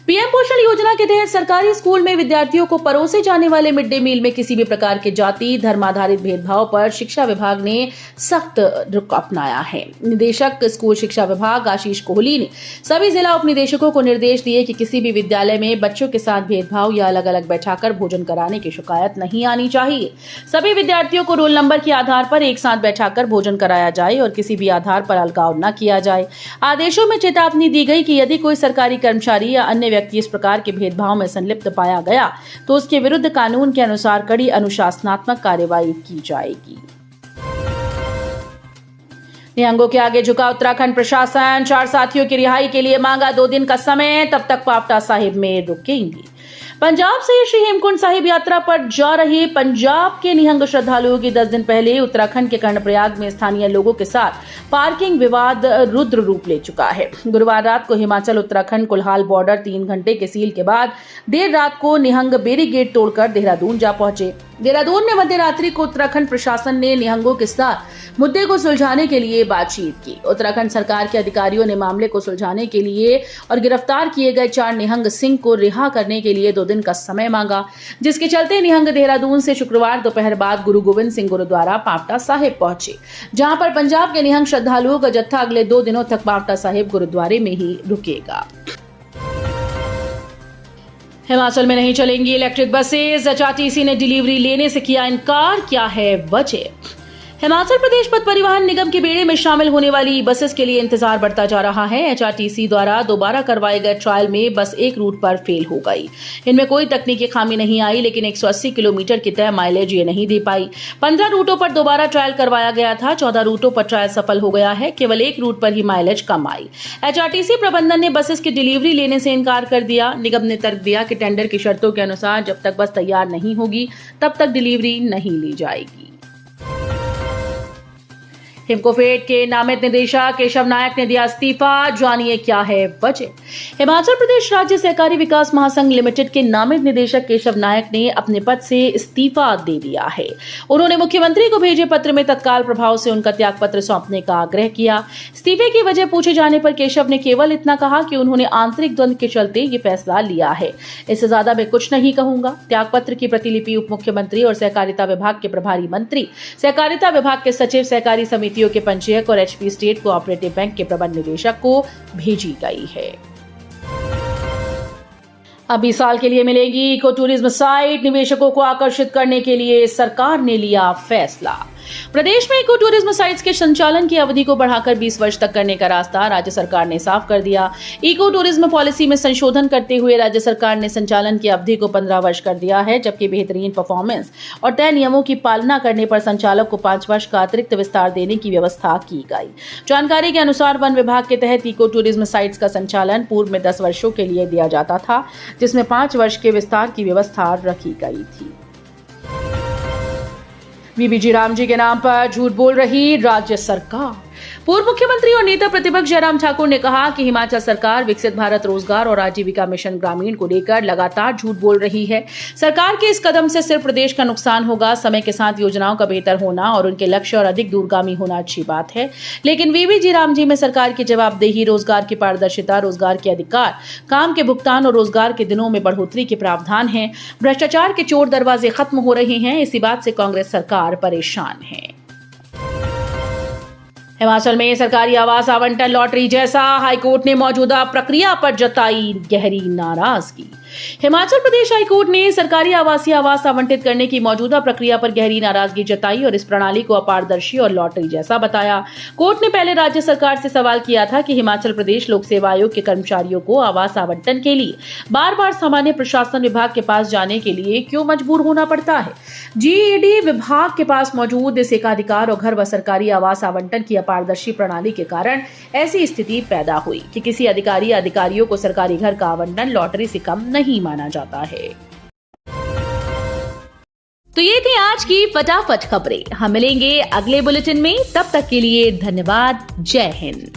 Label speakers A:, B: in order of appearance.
A: PM पोषण योजना के तहत सरकारी स्कूल में विद्यार्थियों को परोसे जाने वाले मिड डे मील में किसी भी प्रकार के जाति धर्म आधारित भेदभाव पर शिक्षा विभाग ने सख्त रुख अपनाया है। निदेशक स्कूल शिक्षा विभाग आशीष कोहली ने सभी जिला उप निदेशकों को निर्देश दिए कि किसी भी विद्यालय में बच्चों के साथ भेदभाव या अलग अलग बैठाकर भोजन कराने की शिकायत नहीं आनी चाहिए। सभी विद्यार्थियों को रोल नंबर के आधार पर एक साथ बैठाकर भोजन कराया जाए और किसी भी आधार पर अलगाव न किया जाए। आदेशों में चेतावनी दी गई कि यदि कोई सरकारी कर्मचारी या अन्य व्यक्ति इस प्रकार के भेदभाव में संलिप्त पाया गया तो उसके विरुद्ध कानून के अनुसार कड़ी अनुशासनात्मक कार्रवाई की जाएगी। निहंगों के आगे झुका उत्तराखंड प्रशासन, 4 साथियों की रिहाई के लिए मांगा 2 दिन का समय, तब तक पावटा साहिब में रुकेंगे। पंजाब से श्री हेमकुंड साहिब यात्रा पर जा रहे पंजाब के निहंग श्रद्धालुओं की 10 दिन पहले उत्तराखंड के कर्णप्रयाग में स्थानीय लोगों के साथ पार्किंग विवाद रुद्र रूप ले चुका है। गुरुवार रात को हिमाचल उत्तराखंड कुल्हाल बॉर्डर 3 घंटे के सील के बाद देर रात को निहंग बैरिकेड तोड़कर देहरादून जा पहुंचे। देहरादून में मध्य रात्रि को उत्तराखंड प्रशासन ने निहंगों के साथ मुद्दे को सुलझाने के लिए बातचीत की। उत्तराखंड सरकार के अधिकारियों ने मामले को सुलझाने के लिए और गिरफ्तार किए गए 4 निहंग सिंह को रिहा करने के लिए 2 दिन का समय मांगा, जिसके चलते निहंग देहरादून से शुक्रवार दोपहर बाद गुरु गोविंद सिंह गुरुद्वारा पावटा साहिब पहुंचे, जहां पर पंजाब के निहंग श्रद्धालुओं का जत्था अगले 2 दिनों तक पावटा साहिब गुरुद्वारे में ही रुकेगा। हिमाचल में नहीं चलेंगी इलेक्ट्रिक बसेज, एचआरटीसी ने डिलीवरी लेने से किया इनकार, क्या है वजह? हिमाचल प्रदेश पथ परिवहन निगम के बेड़े में शामिल होने वाली बसेस के लिए इंतजार बढ़ता जा रहा है। एचआरटीसी द्वारा दोबारा करवाए गए ट्रायल में बस एक रूट पर फेल हो गई। इनमें कोई तकनीकी खामी नहीं आई, लेकिन 180 किलोमीटर की तय माइलेज ये नहीं दे पाई। 15 रूटों पर दोबारा ट्रायल करवाया गया था, 14 रूटों पर ट्रायल सफल हो गया है, केवल एक रूट पर ही माइलेज कम आई। एचआरटीसी प्रबंधन ने बसेस की डिलीवरी लेने से इनकार कर दिया। निगम ने तर्क दिया कि टेंडर की शर्तों के अनुसार जब तक बस तैयार नहीं होगी तब तक डिलीवरी नहीं ली जाएगी। हिमकोफेड के नामित निदेशक केशव नायक ने दिया इस्तीफा, जानिए क्या है वजह। हिमाचल प्रदेश राज्य सहकारी विकास महासंघ लिमिटेड के नामित निदेशक केशव नायक ने अपने पद से इस्तीफा दे दिया है। उन्होंने मुख्यमंत्री को भेजे पत्र में तत्काल प्रभाव से उनका त्यागपत्र सौंपने का आग्रह किया। इस्तीफे की वजह पूछे जाने पर केशव ने केवल इतना कहा कि उन्होंने आंतरिक द्वंद्व के चलते ये फैसला लिया है, इससे ज्यादा मैं कुछ नहीं कहूंगा। त्यागपत्र की प्रतिलिपि उप मुख्यमंत्री और सहकारिता विभाग के प्रभारी मंत्री, सहकारिता विभाग के सचिव, सहकारी समिति के पंजीयक और एचपी स्टेट कोऑपरेटिव बैंक के प्रबंध निदेशक को भेजी गई है। अब 20 साल के लिए मिलेगी इको टूरिज्म साइट, निवेशकों को आकर्षित करने के लिए सरकार ने लिया फैसला। प्रदेश में इको टूरिज्म साइट्स के संचालन की अवधि को बढ़ाकर 20 वर्ष तक करने का रास्ता राज्य सरकार ने साफ कर दिया। इको टूरिज्म पॉलिसी में संशोधन करते हुए राज्य सरकार ने संचालन की अवधि को 15 वर्ष कर दिया है, जबकि बेहतरीन परफॉर्मेंस और तय नियमों की पालना करने पर संचालक को 5 वर्ष का अतिरिक्त विस्तार देने की व्यवस्था की गई। जानकारी के अनुसार वन विभाग के तहत इको टूरिज्म साइट्स का संचालन पूर्व में 10 वर्षों के लिए दिया जाता था, जिसमें 5 वर्ष के विस्तार की व्यवस्था रखी गई थी। बीबीजी राम जी के नाम पर झूठ बोल रही राज्य सरकार। पूर्व मुख्यमंत्री और नेता प्रतिपक्ष जयराम ठाकुर ने कहा कि हिमाचल सरकार विकसित भारत रोजगार और आजीविका मिशन ग्रामीण को लेकर लगातार झूठ बोल रही है। सरकार के इस कदम से सिर्फ प्रदेश का नुकसान होगा। समय के साथ योजनाओं का बेहतर होना और उनके लक्ष्य और अधिक दूरगामी होना अच्छी बात है, लेकिन बीबीजी राम जी में सरकार की जवाबदेही, रोजगार की पारदर्शिता, रोजगार के अधिकार, काम के भुगतान और रोजगार के दिनों में बढ़ोतरी के प्रावधान है। भ्रष्टाचार के चोर दरवाजे खत्म हो रहे हैं। इसी बात से कांग्रेस सरकार परेशान है। हिमाचल में सरकारी आवास आवंटन लॉटरी जैसा, हाईकोर्ट ने मौजूदा प्रक्रिया पर जताई गहरी नाराजगी। हिमाचल प्रदेश हाईकोर्ट ने सरकारी आवासीय आवास आवंटित करने की मौजूदा प्रक्रिया पर गहरी नाराजगी जताई और इस प्रणाली को अपारदर्शी और लॉटरी जैसा बताया। कोर्ट ने पहले राज्य सरकार से सवाल किया था कि हिमाचल प्रदेश लोक सेवा आयोग के कर्मचारियों को आवास आवंटन के लिए बार बार सामान्य प्रशासन विभाग के पास जाने के लिए क्यों मजबूर होना पड़ता है। जीईडी विभाग के पास मौजूद इस एकाधिकार और घर व सरकारी आवास आवंटन की पारदर्शी प्रणाली के कारण ऐसी स्थिति पैदा हुई कि किसी अधिकारी या अधिकारियों को सरकारी घर का आवंटन लॉटरी से कम नहीं माना जाता है। तो ये थी आज की फटाफट खबरें। हम मिलेंगे अगले बुलेटिन में, तब तक के लिए धन्यवाद। जय हिंद।